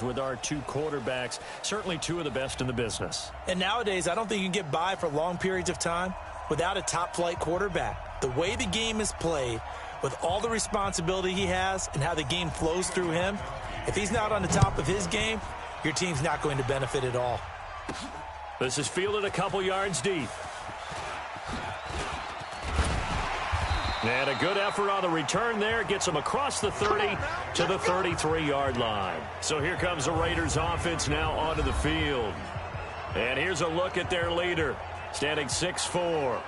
with our two quarterbacks, certainly two of the best in the business. And nowadays, I don't think you can get by for long periods of time without a top-flight quarterback. The way the game is played, with all the responsibility he has and how the game flows through him, if he's not on the top of his game, your team's not going to benefit at all. This is fielded a couple yards deep. And a good effort on the return there. Gets him across the 30 to the 33-yard line. So here comes the Raiders offense now onto the field. And here's a look at their leader, standing 6'4".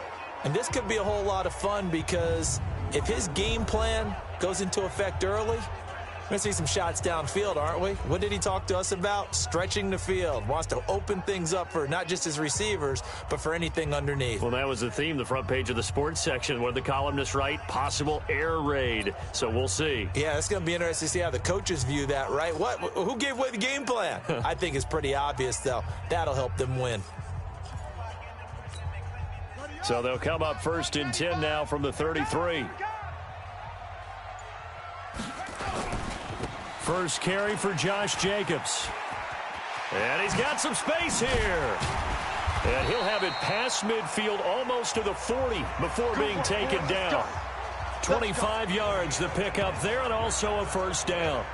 And this could be a whole lot of fun because if his game plan goes into effect early, we're going to see some shots downfield, aren't we? What did he talk to us about? Stretching the field. Wants to open things up for not just his receivers, but for anything underneath. Well, that was the theme, the front page of the sports section. What did the columnists write? Possible air raid. So we'll see. Yeah, it's going to be interesting to see how the coaches view that, right? Who gave away the game plan? I think it's pretty obvious, though. That'll help them win. So they'll come up 1st and 10 now from the 33. First carry for Josh Jacobs. And he's got some space here. And he'll have it past midfield almost to the 40 before being taken down. 25 yards the pickup there, and also a first down.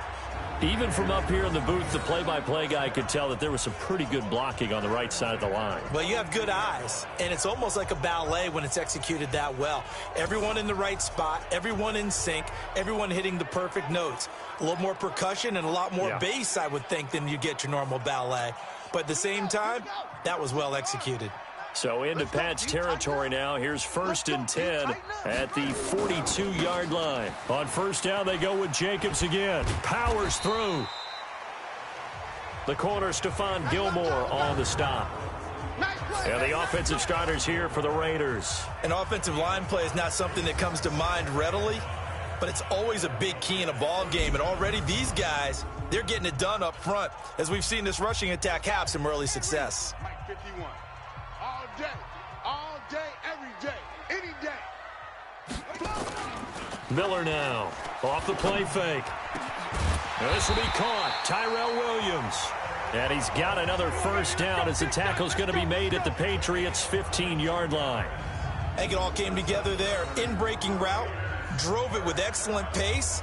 Even from up here in the booth, the play-by-play guy could tell that there was some pretty good blocking on the right side of the line. Well, you have good eyes, and it's almost like a ballet when it's executed that well. Everyone in the right spot, everyone in sync, everyone hitting the perfect notes. A little more percussion and a lot more bass, I would think, than you get your normal ballet. But at the same time, that was well executed. So into Pat's territory now. Here's 1st and 10 at the 42-yard line. On first down, they go with Jacobs again. Powers through. The corner, Stephon Gilmore on the stop. And the offensive starters here for the Raiders. An offensive line play is not something that comes to mind readily, but it's always a big key in a ball game. And already these guys, they're getting it done up front. As we've seen this rushing attack have some early success. All day, every day, any day. Miller now, off the play fake. This will be caught, Tyrell Williams. And he's got another first down as the tackle's going to be made at the Patriots' 15-yard line. I think it all came together there. In-breaking route, drove it with excellent pace.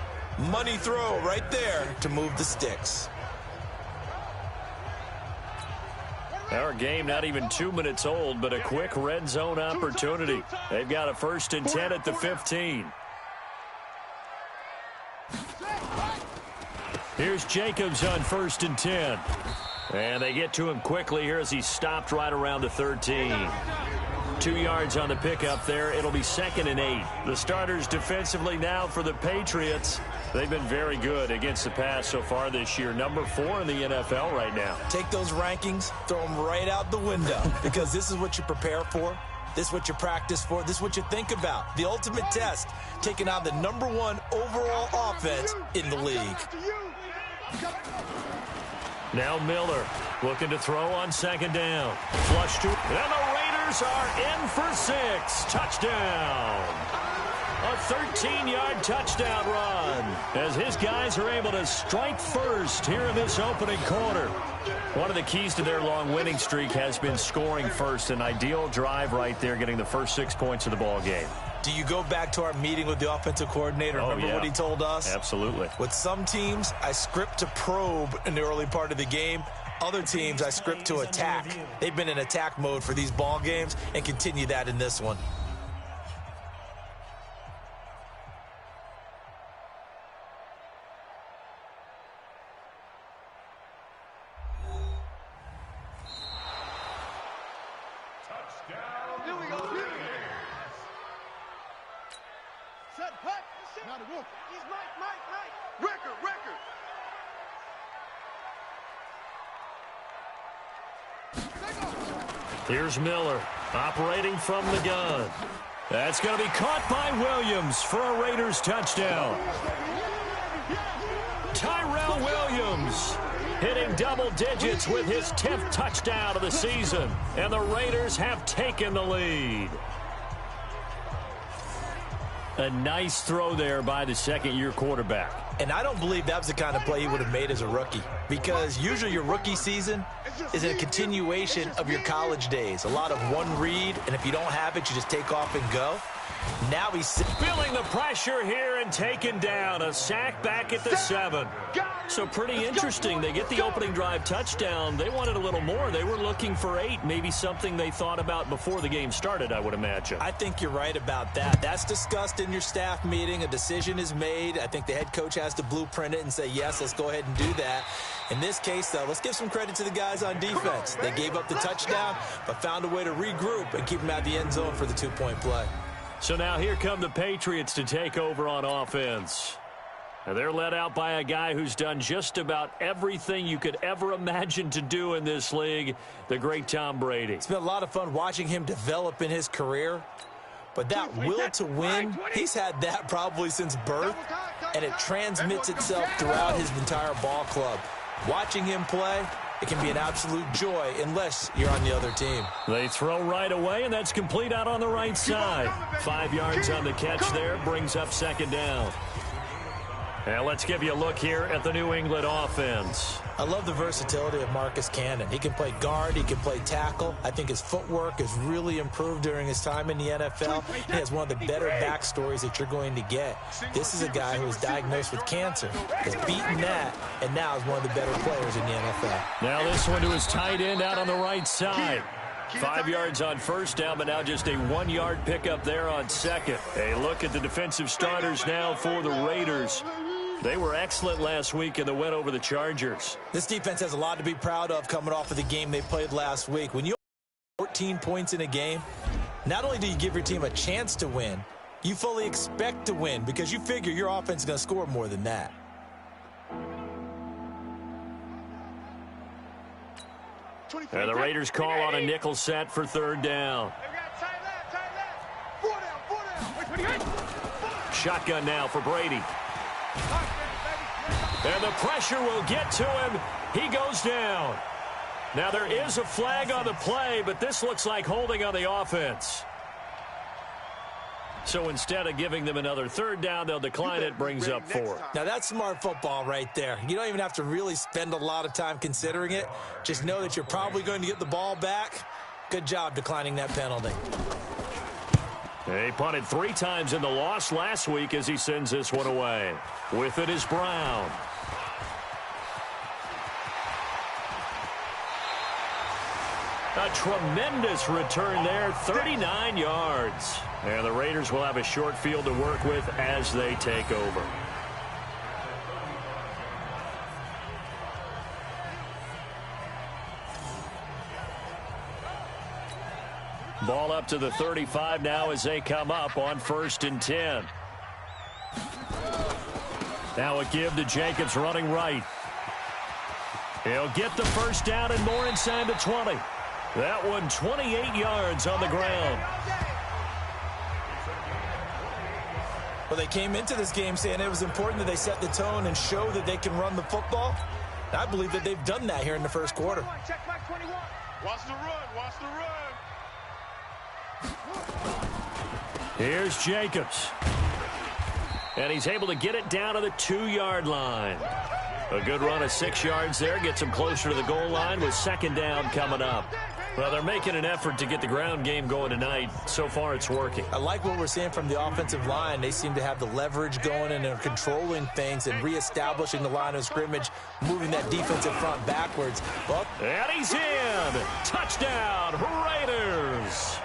Money throw right there to move the sticks. Our game not even 2 minutes old, but a quick red zone opportunity. They've got a 1st and 10 at the 15. Here's Jacobs on 1st and 10. And they get to him quickly here as he stopped right around the 13. 2 yards on the pickup there. It'll be 2nd and 8. The starters defensively now for the Patriots. They've been very good against the pass so far this year. Number 4 in the NFL right now. Take those rankings, throw them right out the window, because this is what you prepare for. This is what you practice for. This is what you think about. The ultimate test, taking on the number 1 overall offense in the league. Now Miller looking to throw on 2nd down. Flush to, and the Raiders are in for 6. Touchdown. A 13-yard touchdown run as his guys are able to strike first here in this opening quarter. One of the keys to their long winning streak has been scoring first. An ideal drive right there, getting the first 6 points of the ball game. Do you go back to our meeting with the offensive coordinator? Remember what he told us? Absolutely. With some teams, I script to probe in the early part of the game. Other teams, I script to attack. They've been in attack mode for these ball games and continue that in this one. Here's Miller operating from the gun. That's going to be caught by Williams for a Raiders touchdown. Tyrell Williams hitting double digits with his 10th touchdown of the season. And the Raiders have taken the lead. A nice throw there by the second-year quarterback. And I don't believe that was the kind of play he would have made as a rookie, because usually your rookie season is a continuation of your college days. A lot of one read, and if you don't have it, you just take off and go. Now he's feeling the pressure here and taken down. A sack back at the 7. So pretty interesting. They get the opening drive touchdown. They wanted a little more. They were looking for 8, maybe something they thought about before the game started, I would imagine. I think you're right about that. That's discussed in your staff meeting. A decision is made. I think the head coach has to blueprint it and say, yes, let's go ahead and do that. In this case, though, let's give some credit to the guys on defense. They gave up the touchdown, but found a way to regroup and keep them out of the end zone for the 2-point play. So now here come the Patriots to take over on offense. Now they're led out by a guy who's done just about everything you could ever imagine to do in this league, the great Tom Brady. It's been a lot of fun watching him develop in his career. But that will to win, he's had that probably since birth, and it transmits itself throughout his entire ball club. Watching him play, it can be an absolute joy unless you're on the other team. They throw right away, and that's complete out on the right side. 5 yards on the catch there, brings up second down. Now let's give you a look here at the New England offense. I love the versatility of Marcus Cannon. He can play guard, he can play tackle. I think his footwork has really improved during his time in the NFL. He has one of the better backstories that you're going to get. This is a guy who was diagnosed with cancer, has beaten that, and now is one of the better players in the NFL. Now this one to his tight end out on the right side. 5 yards on first down, but now just a 1-yard pickup there on second. A look at the defensive starters now for the Raiders. They were excellent last week in the win over the Chargers. This defense has a lot to be proud of coming off of the game they played last week. When you have 14 points in a game, not only do you give your team a chance to win, you fully expect to win because you figure your offense is going to score more than that. And the Raiders call on a nickel set for third down. Shotgun now for Brady. And the pressure will get to him. He goes down. Now there is a flag on the play, but this looks like holding on the offense. So instead of giving them another third down, they'll decline it, brings up 4. Now that's smart football right there. You don't even have to really spend a lot of time considering it. Just know that you're probably going to get the ball back. Good job declining that penalty. He punted 3 times in the loss last week as he sends this one away. With it is Brown. A tremendous return there, 39 yards. And the Raiders will have a short field to work with as they take over. Ball up to the 35 now as they come up on 1st and 10. Now a give to Jacobs running right. He'll get the first down and more inside the 20. That one 28 yards on the ground. Well, they came into this game saying it was important that they set the tone and show that they can run the football. And I believe that they've done that here in the first quarter. Check back 21. Watch the run. Watch the run. Here's Jacobs. And he's able to get it down to the 2-yard line. A good run of 6 yards there. Gets him closer to the goal line with second down coming up. Well, they're making an effort to get the ground game going tonight. So far, it's working. I like what we're seeing from the offensive line. They seem to have the leverage going and they're controlling things and reestablishing the line of scrimmage, moving that defensive front backwards. Well, and he's in. Touchdown, Raiders.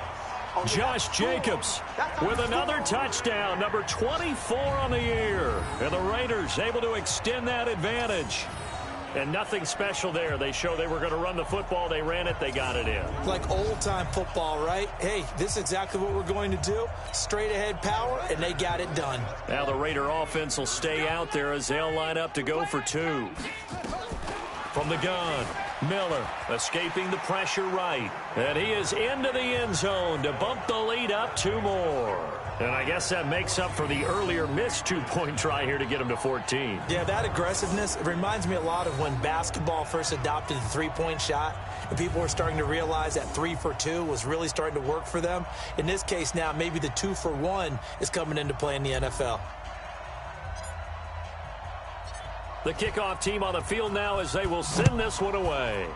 Josh Jacobs with another touchdown, number 24 on the year. And the Raiders able to extend that advantage. And nothing special there. They show they were going to run the football. They ran it. They got it in. Like old-time football, right? Hey, this is exactly what we're going to do. Straight-ahead power, and they got it done. Now the Raider offense will stay out there as they'll line up to go for 2. From the gun, Miller escaping the pressure right. And he is into the end zone to bump the lead up 2 more. And I guess that makes up for the earlier missed two-point try here to get him to 14. Yeah, that aggressiveness, it reminds me a lot of when basketball first adopted the three-point shot, and people were starting to realize that 3 for 2 was really starting to work for them. In this case now, maybe the 2 for 1 is coming into play in the NFL. The kickoff team on the field now as they will send this one away.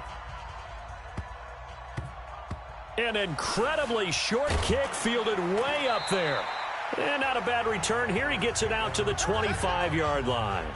An incredibly short kick fielded way up there. And not a bad return here. He gets it out to the 25-yard line.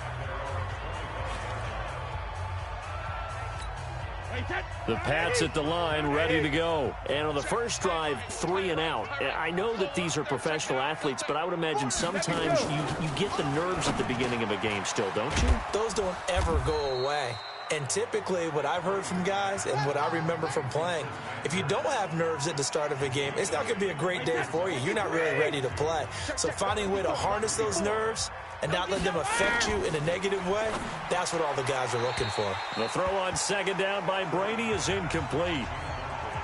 The Pats at the line, ready to go. And on the first drive, 3 and out. I know that these are professional athletes, but I would imagine sometimes you get the nerves at the beginning of a game still, don't you? Those don't ever go away. And typically what I've heard from guys and what I remember from playing, if you don't have nerves at the start of a game, it's not going to be a great day for you. You're not really ready to play. So finding a way to harness those nerves and not let them affect you in a negative way, that's what all the guys are looking for. The throw on second down by Brady is incomplete.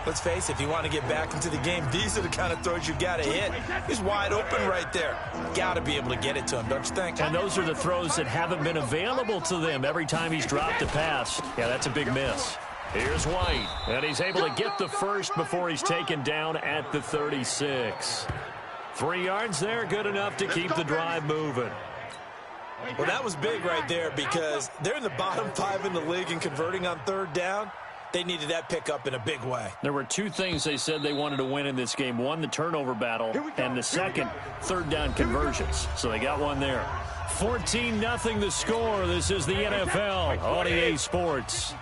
Let's face it, if you want to get back into the game, these are the kind of throws you got to hit. He's wide open right there. Got to be able to get it to him, don't you think? And those are the throws that haven't been available to them every time he's dropped a pass. Yeah, that's a big miss. Here's White, and he's able to get the first before he's taken down at the 36. 3 yards there, good enough to keep the drive moving. Well, that was big right there because they're in the bottom 5 in the league and converting on third down. They needed that pickup in a big way. There were 2 things they said they wanted to win in this game. One, the turnover battle, and the second, third down conversions. So they got one there. 14-0 the score. This is the NFL on EA Sports.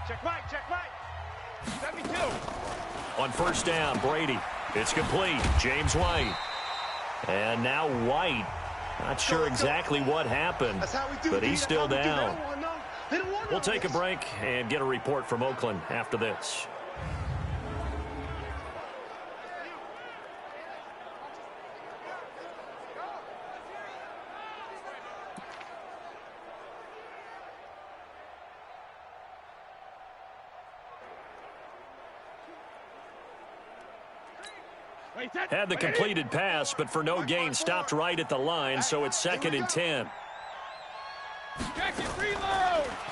Check Mike. 72. On first down, Brady. It's complete. James White. And now White. Not sure exactly what happened, but he's still down. We'll take a break and get a report from Oakland after this. Had the completed pass, but for no gain, stopped right at the line, so it's 2nd and 10.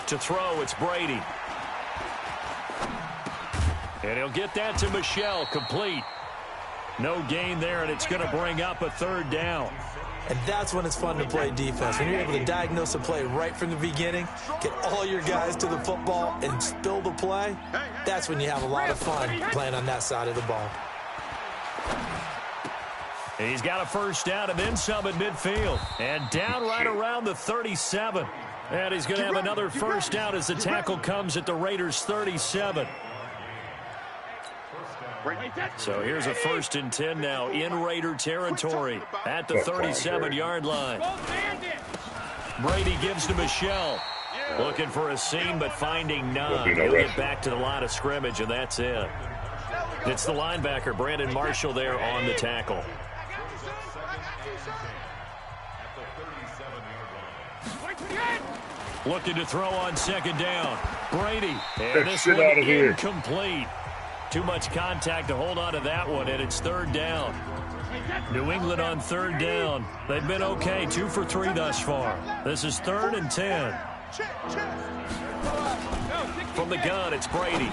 To throw, it's Brady. And he'll get that to Michel, complete. No gain there, and it's going to bring up a third down. And that's when it's fun to play defense. When you're able to diagnose a play right from the beginning, get all your guys to the football, and spill the play, that's when you have a lot of fun playing on that side of the ball. He's got a first down and then some at midfield. And down right around the 37. And he's going to have another first down as the tackle comes at the Raiders' 37. So here's a 1st and 10 now in Raider territory at the 37-yard line. Brady gives to Michel. Looking for a seam, but finding none. He'll get back to the line of scrimmage, and that's it. It's the linebacker, Brandon Marshall, there on the tackle. Looking to throw on second down. Brady. And this one incomplete. Too much contact to hold on to that one, and it's 3rd down. New England on 3rd down. They've been okay, 2 for 3 thus far. This is 3rd and 10. From the gun, it's Brady.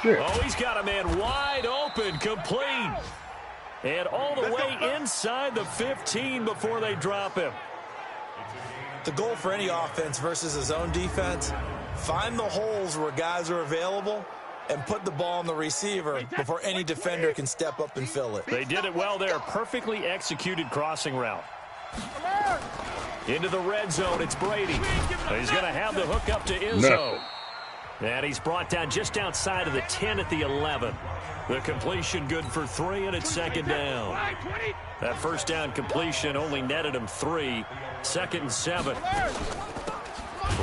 Oh, he's got a man wide open, complete. And all the way inside the 15 before they drop him. The goal for any offense versus a zone defense, find the holes where guys are available and put the ball on the receiver before any defender can step up and fill it. They did it well there. Perfectly executed crossing route. Into the red zone, it's Brady. He's going to have the hook up to Izzo. No. And he's brought down just outside of the 10 at the 11. The completion good for 3, and it's 2nd down. That first down completion only netted him 3. 2nd and 7.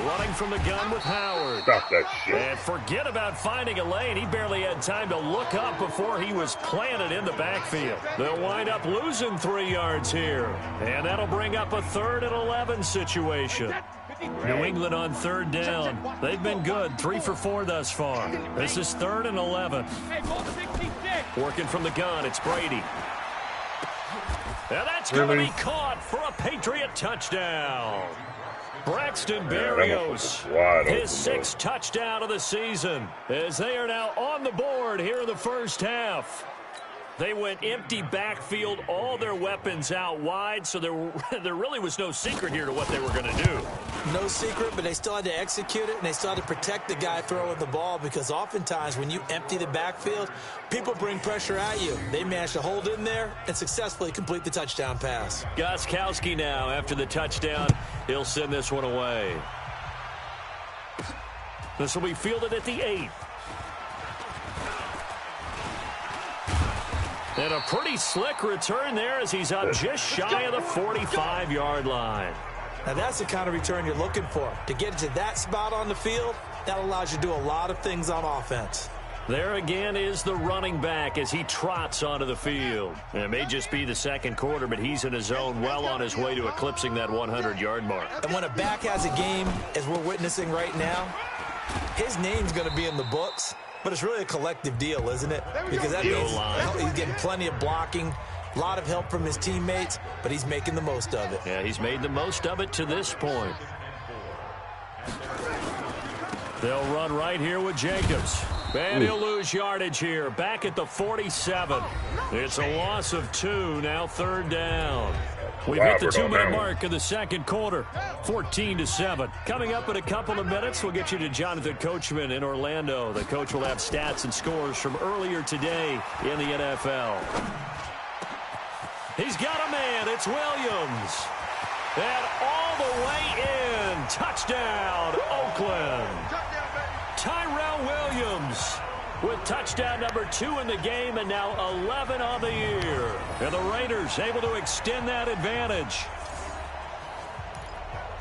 Running from the gun with Howard. Stop that shit. And forget about finding a lane. He barely had time to look up before he was planted in the backfield. They'll wind up losing 3 yards here. And that'll bring up a 3rd and 11 situation. New England on 3rd down. They've been good, 3 for 4 thus far. This is 3rd and 11. Working from the gun, it's Brady. Now that's going to be caught for a Patriot touchdown. Braxton Berrios, his 6th touchdown of the season, as they are now on the board here in the first half. They went empty backfield, all their weapons out wide, so there really was no secret here to what they were going to do. No secret, but they still had to execute it, and they still had to protect the guy throwing the ball, because oftentimes when you empty the backfield, people bring pressure at you. They managed to hold in there and successfully complete the touchdown pass. Gostkowski now, after the touchdown, he'll send this one away. This will be fielded at the 8. And a pretty slick return there as he's up just shy of the 45-yard line. Now that's the kind of return you're looking for. To get to that spot on the field, that allows you to do a lot of things on offense. There again is the running back as he trots onto the field. It may just be the second quarter, but he's in his zone, well on his way to eclipsing that 100-yard mark. And when a back has a game, as we're witnessing right now, his name's going to be in the books. But it's really a collective deal, isn't it? Because that means he's getting plenty of blocking, a lot of help from his teammates, but he's making the most of it. Yeah, he's made the most of it to this point. They'll run right here with Jacobs. And he'll lose yardage here. Back at the 47. It's a loss of 2, now 3rd down. We've hit the 2-minute mark in the second quarter, 14-7. Coming up in a couple of minutes, we'll get you to Jonathan Coachman in Orlando. The coach will have stats and scores from earlier today in the NFL. He's got a man. It's Williams. And all the way in. Touchdown, Oakland. Tyrell Williams with touchdown number 2 in the game, and now 11 on the year. And the Raiders able to extend that advantage.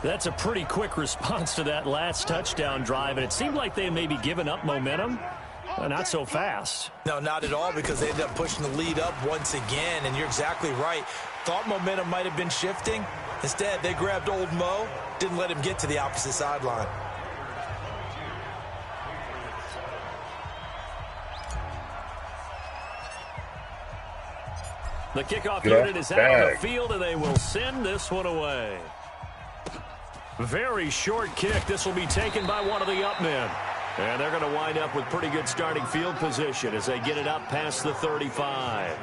That's a pretty quick response to that last touchdown drive, and it seemed like they may be giving up momentum. Not so fast. No, not at all, because they ended up pushing the lead up once again, and you're exactly right. Thought momentum might have been shifting. Instead, they grabbed old Mo, didn't let him get to the opposite sideline. The kickoff unit is out on the field, and they will send this one away. Very short kick. This will be taken by one of the up men. And they're going to wind up with pretty good starting field position as they get it up past the 35.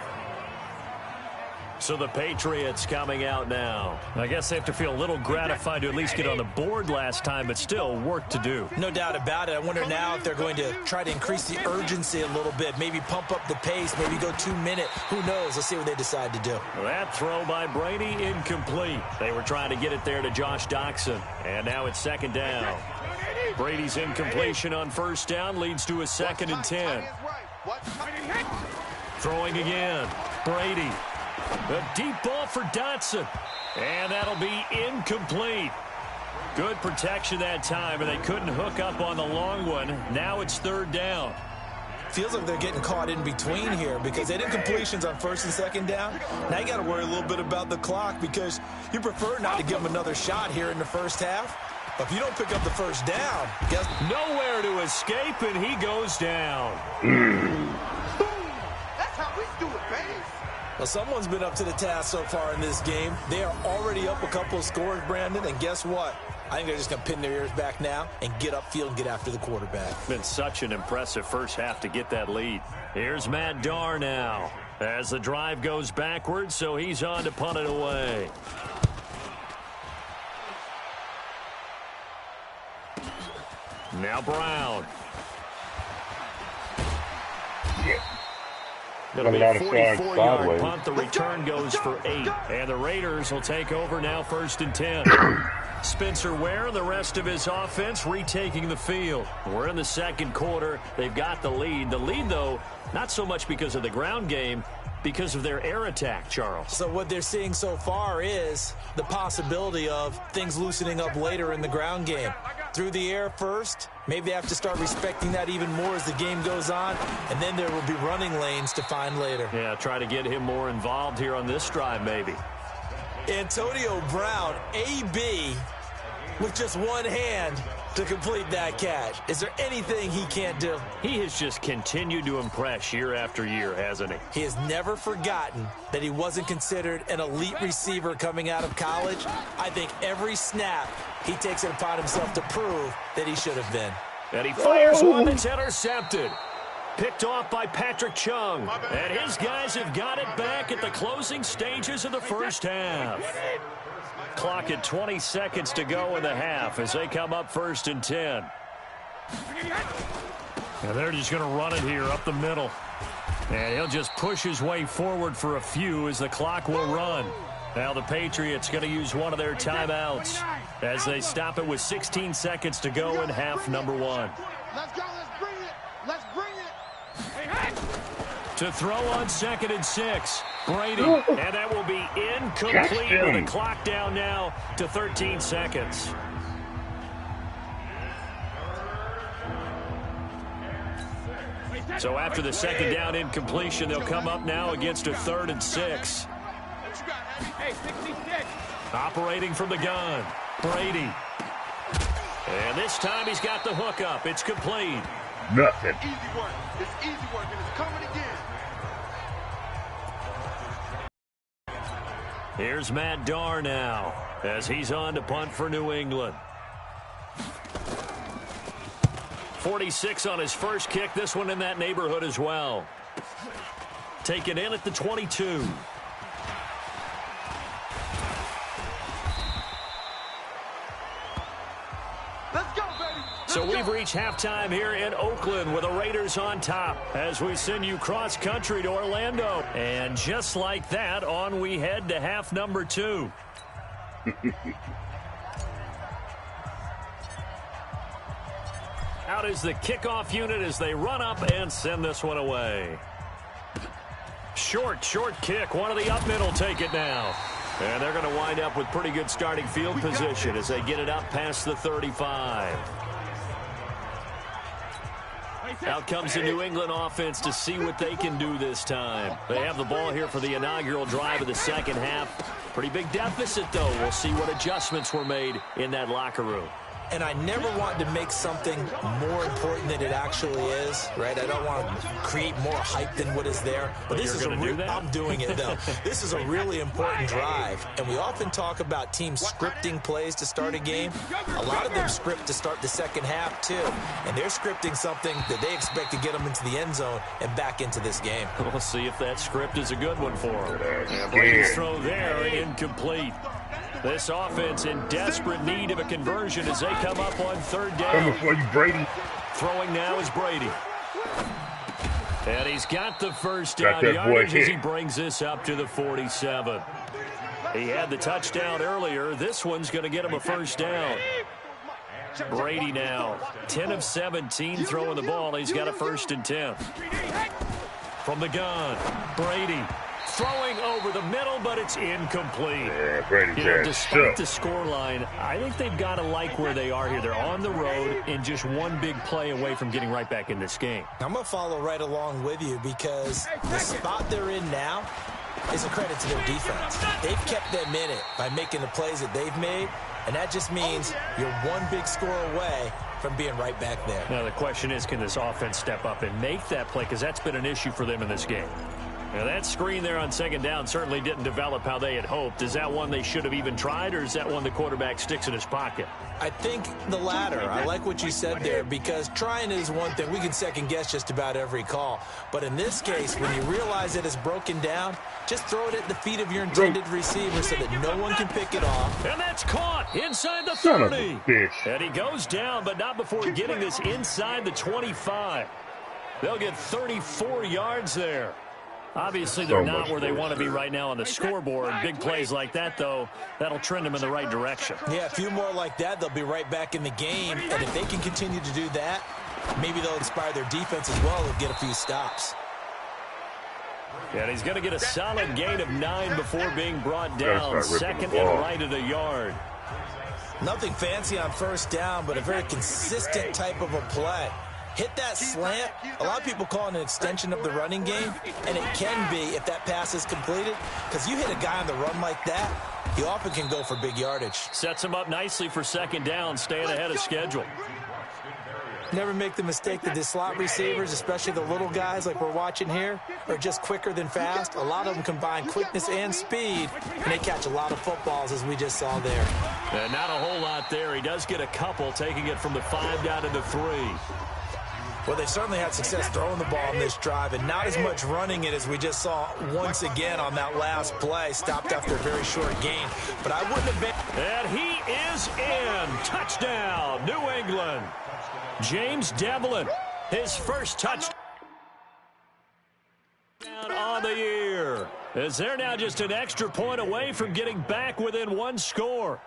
So the Patriots coming out now. I guess they have to feel a little gratified to at least get on the board last time, but still work to do. No doubt about it. I wonder now if they're going to try to increase the urgency a little bit, maybe pump up the pace, maybe go 2-minute. Who knows? Let's see what they decide to do. That throw by Brady, incomplete. They were trying to get it there to Josh Doxson, and now it's 2nd down. Brady's incompletion on 1st down leads to a 2nd and 10. Throwing again. Brady. A deep ball for Dotson. And that'll be incomplete. Good protection that time, and they couldn't hook up on the long one. Now it's 3rd down. Feels like they're getting caught in between here because they did completions on 1st and 2nd down. Now you got to worry a little bit about the clock because you prefer not to give them another shot here in the first half. But if you don't pick up the 1st down, guess nowhere to escape, and he goes down. That's how we do it, baby. Well, someone's been up to the task so far in this game. They are already up a couple of scores, Brandon, and guess what? I think they're just going to pin their ears back now and get upfield and get after the quarterback. Been such an impressive first half to get that lead. Here's Matt Darr now as the drive goes backwards, so he's on to punt it away. Now Brown. It'll be a 44-yard punt. The return goes for 8. And the Raiders will take over now 1st and 10. Spencer Ware and the rest of his offense retaking the field. We're in the second quarter. They've got the lead. The lead, though, not so much because of the ground game, because of their air attack, Charles. So what they're seeing so far is the possibility of things loosening up later in the ground game. Through the air first, maybe they have to start respecting that even more as the game goes on, and then there will be running lanes to find later. Yeah, try to get him more involved here on this drive, maybe. Antonio Brown, AB, with just one hand to complete that catch. Is there anything he can't do? He has just continued to impress year after year, hasn't he? He has never forgotten that he wasn't considered an elite receiver coming out of college. I think every snap he takes it upon himself to prove that he should have been. And he fires one that's intercepted. Picked off by Patrick Chung. And his guys have got it back at the closing stages of the first half. Clock at 20 seconds to go in the half as they come up 1st and 10. And they're just going to run it here up the middle. And he'll just push his way forward for a few as the clock will run. Now the Patriots going to use one of their timeouts as they stop it with 16 seconds to go in half number 1. Let's go. Let's bring it. Let's bring it. To throw on 2nd and 6. Brady. And that will be incomplete with the clock down now to 13 seconds. So after the 2nd down incompletion, they'll come up now against a 3rd and 6. Operating from the gun. Brady. And this time he's got the hook up. It's complete. Nothing. Easy work. It's easy work, and it's coming again. Here's Matt Darr now as he's on to punt for New England. 46 on his first kick. This one in that neighborhood as well. Taken in at the 22. Let's go, baby. So we've reached halftime here in Oakland with the Raiders on top as we send you cross country to Orlando. And just like that, on we head to half number 2. Out is the kickoff unit as they run up and send this one away. Short kick. One of the up middle take it now. And they're going to wind up with pretty good starting field position as they get it up past the 35. Out comes the New England offense to see what they can do this time. They have the ball here for the inaugural drive of the second half. Pretty big deficit, though. We'll see what adjustments were made in that locker room. And I never want to make something more important than it actually is, right? I don't want to create more hype than what is there. But this is I'm doing it, though. This is a really important drive. And we often talk about teams scripting plays to start a game. A lot of them script to start the second half, too. And they're scripting something that they expect to get them into the end zone and back into this game. We'll see if that script is a good one for them. Brady's throw there, incomplete. This offense in desperate need of a conversion as they come up on 3rd down. Coming for you, Brady. Throwing now is Brady. And he's got the first down yardage as he brings this up to the 47. He had the touchdown earlier. This one's going to get him a first down. Brady now, 10 of 17 throwing the ball. He's got a 1st and 10. From the gun, Brady. Throwing over the middle, but it's incomplete. Yeah, despite the scoreline, I think they've got to like where they are here. They're on the road and just one big play away from getting right back in this game. I'm going to follow right along with you because the spot they're in now is a credit to their defense. They've kept them in it by making the plays that they've made, and that just means you're one big score away from being right back there. Now, the question is, can this offense step up and make that play? Because that's been an issue for them in this game. Now, that screen there on 2nd down certainly didn't develop how they had hoped. Is that one they should have even tried, or is that one the quarterback sticks in his pocket? I think the latter. I like what you said there because trying is one thing. We can second-guess just about every call. But in this case, when you realize it is broken down, just throw it at the feet of your intended receiver so that no one can pick it off. And that's caught inside the 30. And he goes down, but not before getting this inside the 25. They'll get 34 yards there. Obviously, they're not where they want to be right now on the scoreboard. Big plays like that, though, that'll trend them in the right direction. Yeah, a few more like that, they'll be right back in the game. And if they can continue to do that, maybe they'll inspire their defense as well and get a few stops. And he's going to get a solid gain of 9 before being brought down. 2nd and right of the yard. Nothing fancy on 1st down, but a very consistent type of a play. hit that slant. A lot of people call it an extension of the running game, and it can be if that pass is completed, because you hit a guy on the run like that, he often can go for big yardage. Sets him up nicely for second down, staying ahead of schedule. Never make the mistake that the slot receivers, especially the little guys like we're watching here, are just quicker than fast. A lot of them combine quickness and speed, and they catch a lot of footballs, as we just saw there. And not a whole lot there. He does get a couple, taking it from the 5 down to the 3. Well, they certainly had success throwing the ball in this drive, and not as much running it as we just saw once again on that last play. Stopped after a very short gain, but I wouldn't have been. And he is in. Touchdown, New England. James Devlin, his first touchdown on the year, as they're now just an extra point away from getting back within one score.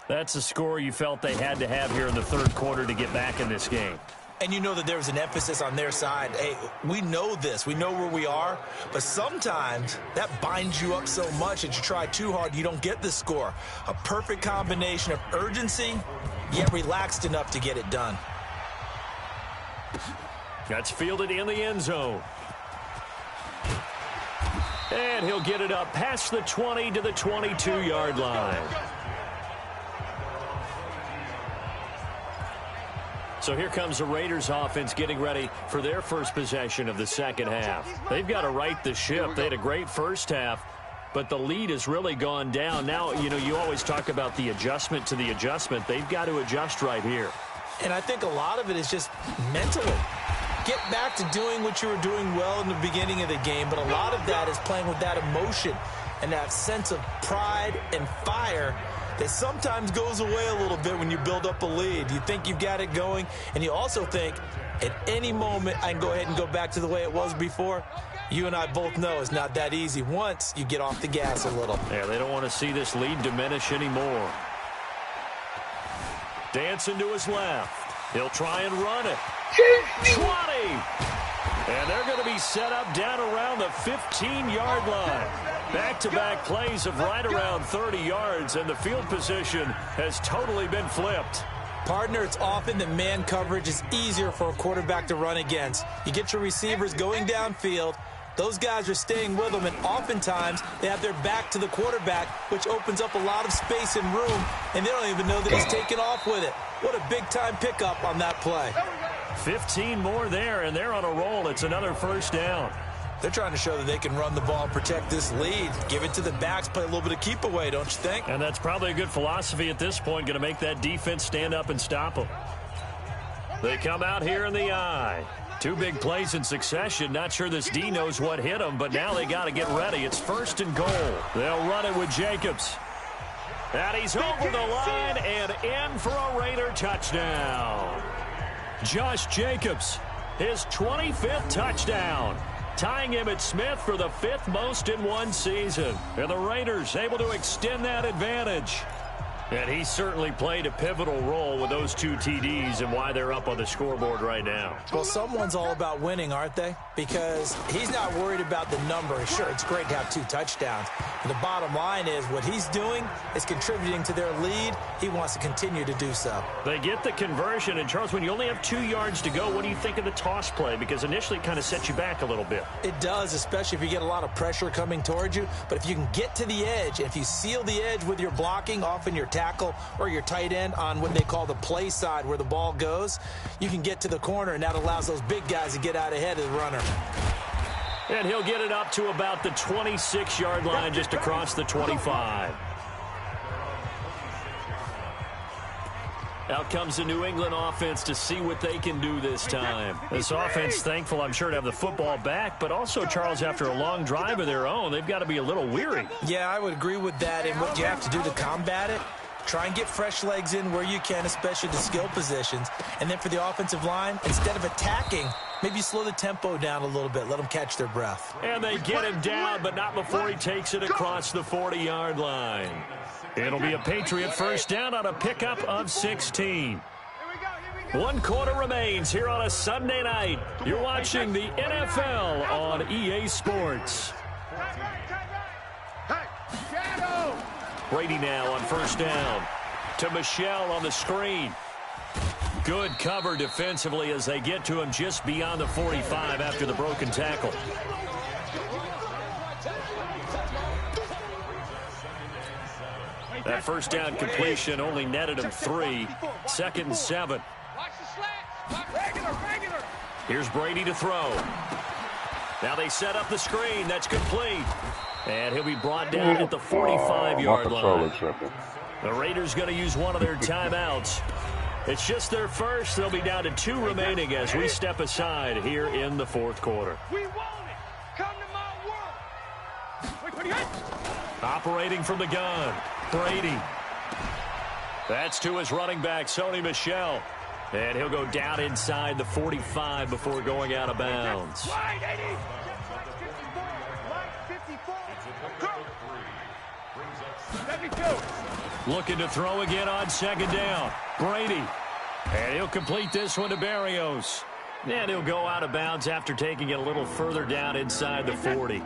That's a score you felt they had to have here in the third quarter to get back in this game. And you know that there was an emphasis on their side. Hey, we know this. We know where we are. But sometimes that binds you up so much that you try too hard, you don't get the score. A perfect combination of urgency, yet relaxed enough to get it done. That's fielded in the end zone. And he'll get it up past the 20 to the 22-yard line. So here comes the Raiders offense getting ready for their first possession of the second half. They've got to right the ship. They had a great first half, but the lead has really gone down. Now, you know, you always talk about the adjustment to the adjustment. They've got to adjust right here. And I think a lot of it is just mentally. Get back to doing what you were doing well in the beginning of the game, but a lot of that is playing with that emotion and that sense of pride and fire that sometimes goes away a little bit when you build up a lead. You think you've got it going, and you also think at any moment I can go ahead and go back to the way it was before. You and I both know it's not that easy once you get off the gas a little. Yeah, they don't want to see this lead diminish anymore. Dancing to his left. He'll try and run it. 20! And they're going to be set up down around the 15-yard line. Back-to-back plays of right around 30 yards, and the field position has totally been flipped. Partner, it's often that man coverage is easier for a quarterback to run against. You get your receivers going downfield. Those guys are staying with them, and oftentimes they have their back to the quarterback, which opens up a lot of space and room, and they don't even know that he's taken off with it. What a big-time pickup on that play. 15 more there, and they're on a roll. It's another first down. They're trying to show that they can run the ball and protect this lead. Give it to the backs, play a little bit of keep away, don't you think? And that's probably a good philosophy at this point, going to make that defense stand up and stop them. They come out here in the eye. 2 big plays in succession. Not sure this D knows what hit them, but now they got to get ready. It's first and goal. They'll run it with Jacobs. And he's over the line and in for a Raider touchdown. Josh Jacobs, his 25th touchdown, tying Emmitt Smith for the 5th most in one season. And the Raiders able to extend that advantage. And he certainly played a pivotal role with those 2 TDs and why they're up on the scoreboard right now. Well, someone's all about winning, aren't they? Because he's not worried about the number. Sure, it's great to have 2 touchdowns. But the bottom line is what he's doing is contributing to their lead. He wants to continue to do so. They get the conversion. And, Charles, when you only have 2 yards to go, what do you think of the toss play? Because initially it kind of sets you back a little bit. It does, especially if you get a lot of pressure coming towards you. But if you can get to the edge, if you seal the edge with your blocking, often your tackle or your tight end on what they call the play side where the ball goes, you can get to the corner, and that allows those big guys to get out ahead of the runner. And he'll get it up to about the 26-yard line, just across the 25. Out comes the New England offense to see what they can do this time. This offense, thankful, I'm sure, to have the football back, but also, Charles, after a long drive of their own, they've got to be a little weary. Yeah, I would agree with that, and what you have to do to combat it, try and get fresh legs in where you can, especially the skill positions. And then for the offensive line, instead of attacking, maybe slow the tempo down a little bit. Let them catch their breath. And they get him down, but not before he takes it across the 40-yard line. It'll be a Patriot first down on a pickup of 16. 1 quarter remains here on a Sunday night. You're watching the NFL on EA Sports. Brady now on first down. To Michelle on the screen. Good cover defensively as they get to him just beyond the 45 after the broken tackle. That first down completion only netted him 3. 2nd and 7. Here's Brady to throw. Now they set up the screen. That's complete. And he'll be brought down at the 45-yard line. The Raiders going to use one of their timeouts. It's just their first. They'll be down to 2 remaining as we step aside here in the 4th quarter. We want it. Come to my world. Operating from the gun, Brady. That's to his running back, Sony Michel. And he'll go down inside the 45 before going out of bounds. Looking to throw again on 2nd down. Brady. And he'll complete this one to Barrios. And he'll go out of bounds after taking it a little further down inside the 40.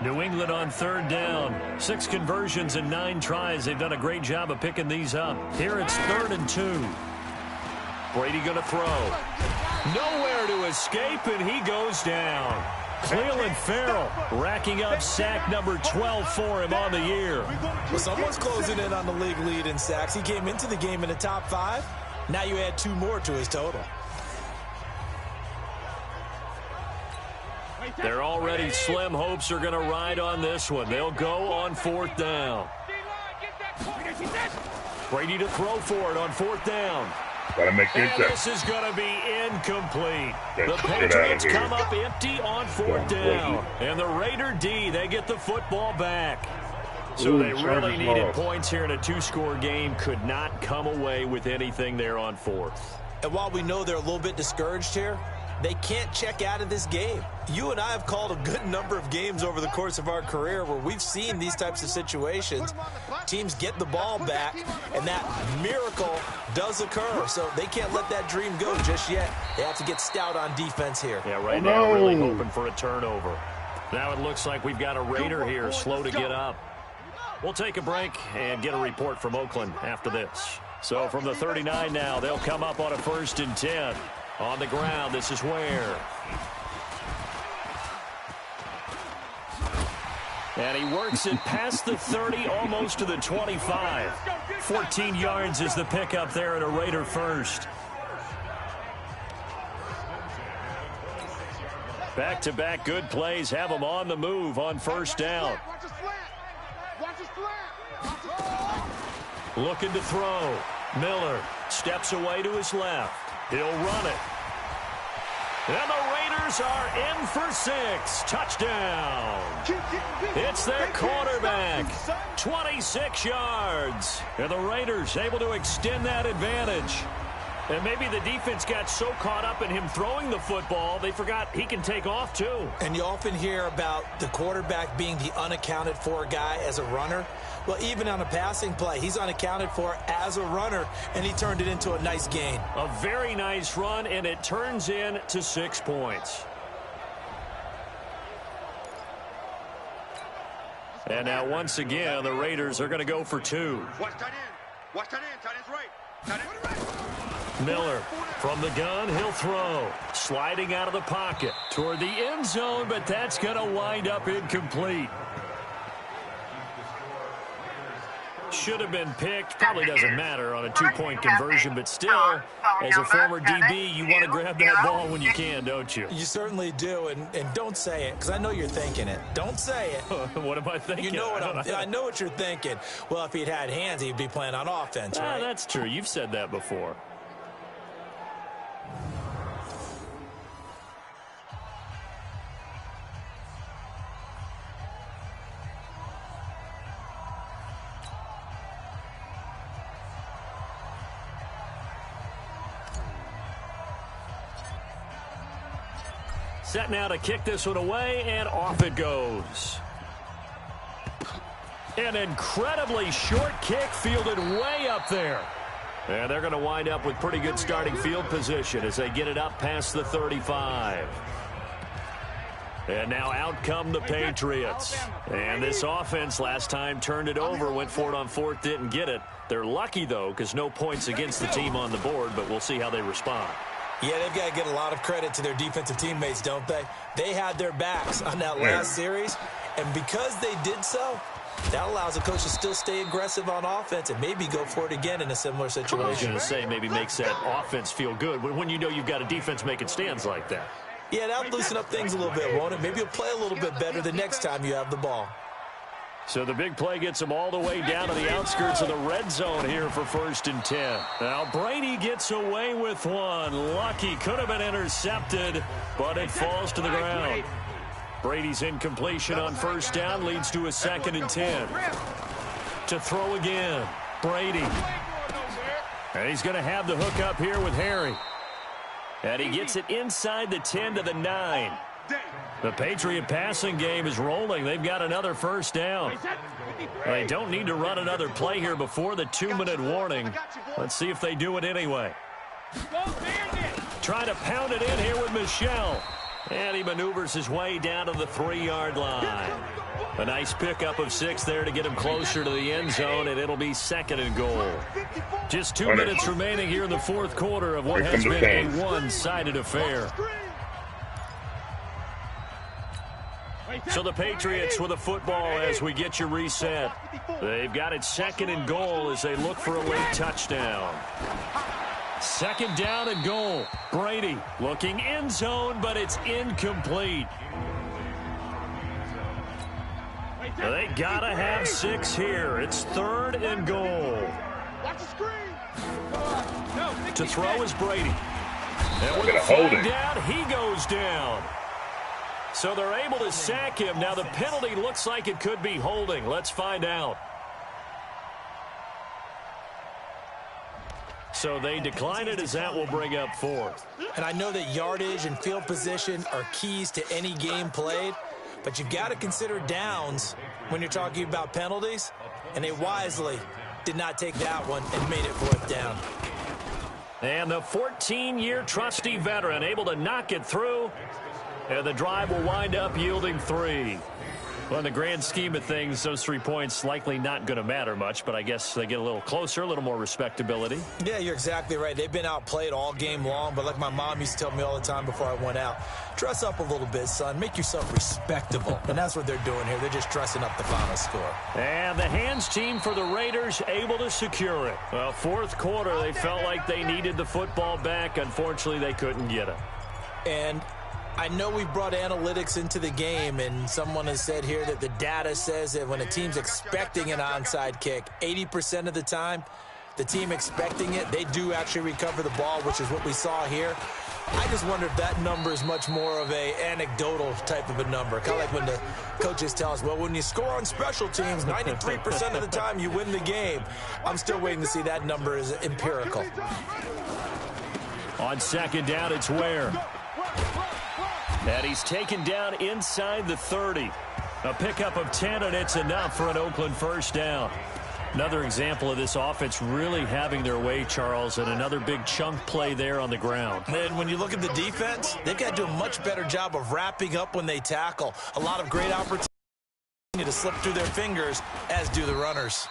New England on 3rd down. 6 conversions and 9 tries. They've done a great job of picking these up. Here it's 3rd and 2. Brady going to throw. Nowhere to escape, and he goes down. Cleveland Farrell racking up sack number 12 for him on the year. Well, someone's closing in on the league lead in sacks. He came into the game in the top 5. Now you add 2 more to his total. Their already slim hopes are going to ride on this one. They'll go on 4th down. Brady to throw for it on 4th down. Gotta make and this is going to be incomplete. The Patriots come up empty on 4th down. And the Raider D, they get the football back. So they really needed points here in a 2-score game. Could not come away with anything there on 4th. And while we know they're a little bit discouraged here, they can't check out of this game. You and I have called a good number of games over the course of our career where we've seen these types of situations. Teams get the ball back, and that miracle does occur. So they can't let that dream go just yet. They have to get stout on defense here. Yeah, right now really hoping for a turnover. Now it looks like we've got a Raider here slow to get up. We'll take a break and get a report from Oakland after this. So from the 39 now, they'll come up on a 1st and 10. On the ground, this is Ware. And he works it past the 30, almost to the 25. 14 yards is the pickup there at a Raider first. Back-to-back good plays have them on the move on 1st down. Looking to throw. Miller steps away to his left. He'll run it. And the Raiders are in for 6. Touchdown. It's their quarterback. 26 yards. And the Raiders able to extend that advantage. And maybe the defense got so caught up in him throwing the football, they forgot he can take off too. And you often hear about the quarterback being the unaccounted for guy as a runner. Well, even on a passing play, he's unaccounted for as a runner, and he turned it into a nice gain. A very nice run, and it turns into 6 points. And now once again, the Raiders are going to go for 2. Watch tight end. Watch tight end. Tight end's right. Tight end's right. Miller from the gun, he'll throw. Sliding out of the pocket toward the end zone, but that's going to wind up incomplete. Should have been picked. Probably doesn't matter on a 2-point conversion, but still, as a former DB, you want to grab that ball when you can, don't you? You certainly do, and don't say it, because I know you're thinking it. Don't say it. What am I thinking? You know what I know what you're thinking. Well, if he'd had hands, he'd be playing on offense, right? That's true. You've said that before. Set now to kick this one away, and off it goes. An incredibly short kick fielded way up there. And they're going to wind up with pretty good starting field position as they get it up past the 35. And now out come the Patriots. And this offense last time turned it over, went for it on fourth, didn't get it. They're lucky, though, because no points against the team on the board, but we'll see how they respond. Yeah, they've got to get a lot of credit to their defensive teammates, don't they? They had their backs on that last series, and because they did so, that allows the coach to still stay aggressive on offense and maybe go for it again in a similar situation. I was going to say, maybe makes that offense feel good when you know you've got a defense making stands like that. Yeah, that'll loosen up things a little bit, won't it? Maybe you'll play a little bit better the next time you have the ball. So the big play gets them all the way down to the outskirts of the red zone here for 1st and 10. Now Brady gets away with one. Lucky, could have been intercepted, but it falls to the ground. Brady's incompletion on 1st down leads to a 2nd and 10. To throw again, Brady. And he's going to have the hook up here with Harry. And he gets it inside the 10 to the 9. The Patriot passing game is rolling. They've got another 1st down. They don't need to run another play here before the 2-minute warning. Let's see if they do it anyway. Trying to pound it in here with Michel. And he maneuvers his way down to the 3-yard line. A nice pickup of 6 there to get him closer to the end zone, and it'll be 2nd and goal. Just 2 minutes remaining here in the 4th quarter of what has been a one-sided affair. So the Patriots with a football as we get you reset. They've got it 2nd and goal as they look for a late touchdown. 2nd down and goal. Brady looking end zone, but it's incomplete. They gotta have 6 here. It's 3rd and goal. To throw is Brady. And with a flag down, he goes down. So they're able to sack him. Now the penalty looks like it could be holding. Let's find out. So they decline it as that will bring up 4th. And I know that yardage and field position are keys to any game played, but you've got to consider downs when you're talking about penalties, and they wisely did not take that one and made it 4th down. And the 14-year trusty veteran able to knock it through, and the drive will wind up yielding 3. Well, in the grand scheme of things, those 3 points likely not going to matter much, but I guess they get a little closer, a little more respectability. Yeah, you're exactly right. They've been outplayed all game long, but like my mom used to tell me all the time before I went out, dress up a little bit, son. Make yourself respectable. And that's what they're doing here. They're just dressing up the final score. And the hands team for the Raiders able to secure it. Well, 4th quarter, they felt like they needed the football back. Unfortunately, they couldn't get it. And I know we brought analytics into the game, and someone has said here that the data says that when a team's expecting an onside kick, 80% of the time, the team expecting it, they do actually recover the ball, which is what we saw here. I just wonder if that number is much more of a anecdotal type of a number. Kind of like when the coaches tell us, well, when you score on special teams, 93% of the time you win the game. I'm still waiting to see that number is empirical. On 2nd down, it's Ware. And he's taken down inside the 30. A pickup of 10, and it's enough for an Oakland 1st down. Another example of this offense really having their way, Charles, and another big chunk play there on the ground. And when you look at the defense, they've got to do a much better job of wrapping up when they tackle. A lot of great opportunity to slip through their fingers, as do the runners.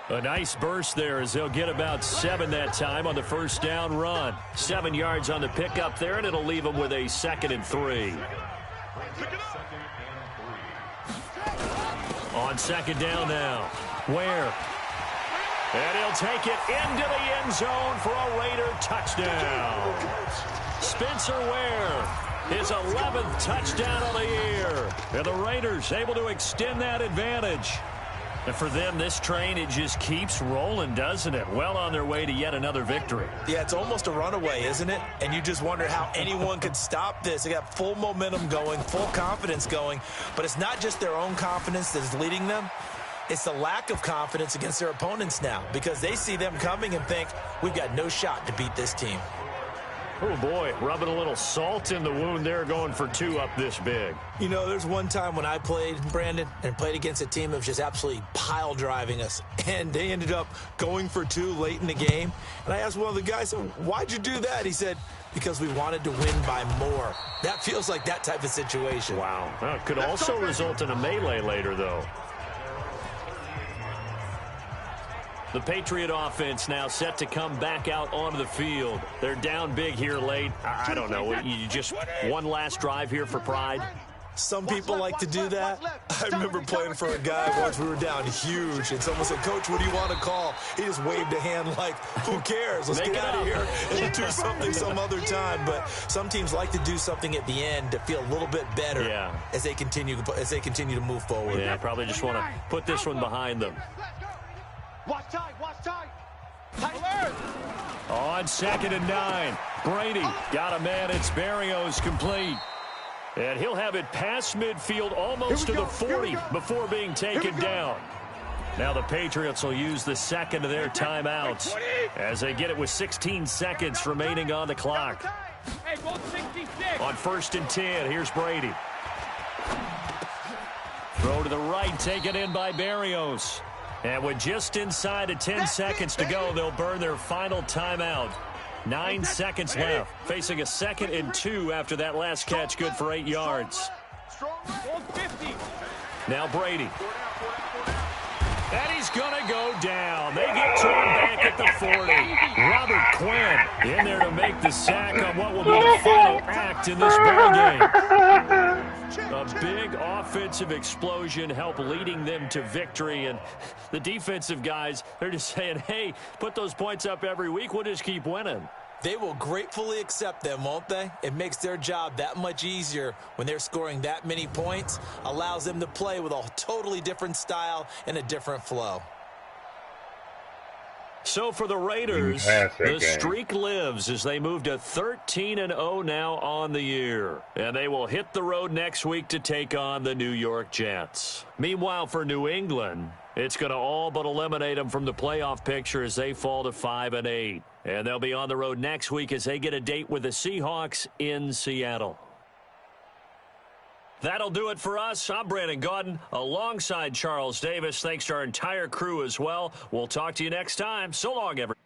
A nice burst there as they'll get about 7 that time on the 1st down run. 7 yards on the pickup there, and it'll leave them with a 2nd and 3. On 2nd down now, Ware. And he'll take it into the end zone for a Raider touchdown. Spencer Ware, his 11th touchdown of the year. And the Raiders able to extend that advantage. And for them, this train, it just keeps rolling, doesn't it? Well on their way to yet another victory. Yeah, it's almost a runaway, isn't it? And you just wonder how anyone could stop this. They got full momentum going, full confidence going. But it's not just their own confidence that is leading them. It's the lack of confidence against their opponents now, because they see them coming and think, we've got no shot to beat this team. Oh, boy, rubbing a little salt in the wound there, going for 2 up this big. You know, there's one time when I played, Brandon, and played against a team that was just absolutely pile driving us, and they ended up going for 2 late in the game. And I asked one of the guys, why'd you do that? He said, because we wanted to win by more. That feels like that type of situation. Wow. Well, it could also result in a melee later, though. The Patriot offense now set to come back out onto the field. They're down big here late. I don't know. You just one last drive here for pride? Some people like to do that. I remember playing for a guy once. We were down huge, and someone said, Coach, what do you want to call? He just waved a hand like, who cares? Let's get out of here and do something some other time. But some teams like to do something at the end to feel a little bit better as they continue to move forward. Yeah, probably just want to put this one behind them. Watch tight, watch tight. Tight alert. On 2nd and 9, Brady got a man. It's Berrios complete. And he'll have it past midfield almost to the 40 before being taken down. Now the Patriots will use the second of their timeouts as they get it with 16 seconds remaining on the clock. On 1st and 10, here's Brady. Throw to the right, taken in by Berrios. And with just inside of 10 seconds to go, they'll burn their final timeout. 9 seconds left. Facing a 2nd and 2 after that last catch, good for 8 yards. Now Brady. And he's going to go down. They get to him back at the 40. Robert Quinn in there to make the sack on what will be the final act in this ball game. A big offensive explosion helped leading them to victory. And the defensive guys, they're just saying, hey, put those points up every week. We'll just keep winning. They will gratefully accept them, won't they? It makes their job that much easier when they're scoring that many points. Allows them to play with a totally different style and a different flow. So for the Raiders, the streak lives as they move to 13-0 now on the year. And they will hit the road next week to take on the New York Jets. Meanwhile, for New England, it's going to all but eliminate them from the playoff picture as they fall to 5-8. And they'll be on the road next week as they get a date with the Seahawks in Seattle. That'll do it for us. I'm Brandon Gaudin alongside Charles Davis. Thanks to our entire crew as well. We'll talk to you next time. So long, everyone.